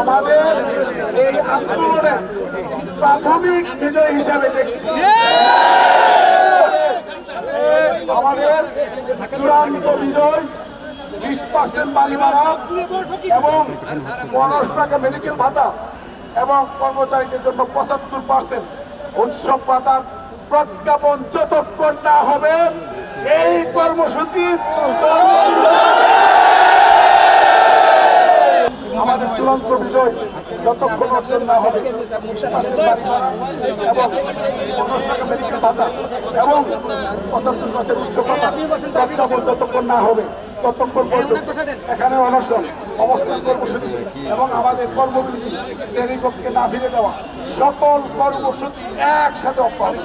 আমাদের এই আন্দোলনের প্রাথমিক বিজয় হিসাবে দেখছি। আমাদের চূড়ান্ত বিজয় 20% বাড়ি ভাড়া এবং 15 টাকা মেডিকেল ভাতা এবং কর্মচারীদের জন্য 75% উৎসব ভাতার প্রজ্ঞাপন যতক্ষণ না হবে এই কর্মসূচি আমাদের চূড়ান্ত বিজয় যতক্ষণ অর্জন না হবে এবং 15 টাকা মেডিকেল ভাতা এবং 75% উৎসব ভাতা প্রজ্ঞাপন যতক্ষণ না হবে ততক্ষণ পর্যন্ত এখানে অনশন অবস্থান কর্মসূচি এবং আমাদের কর্মবিরতি শ্রেণীকক্ষে না ফিরে যাওয়া সকল কর্মসূচি একসাথে অব্যাহত।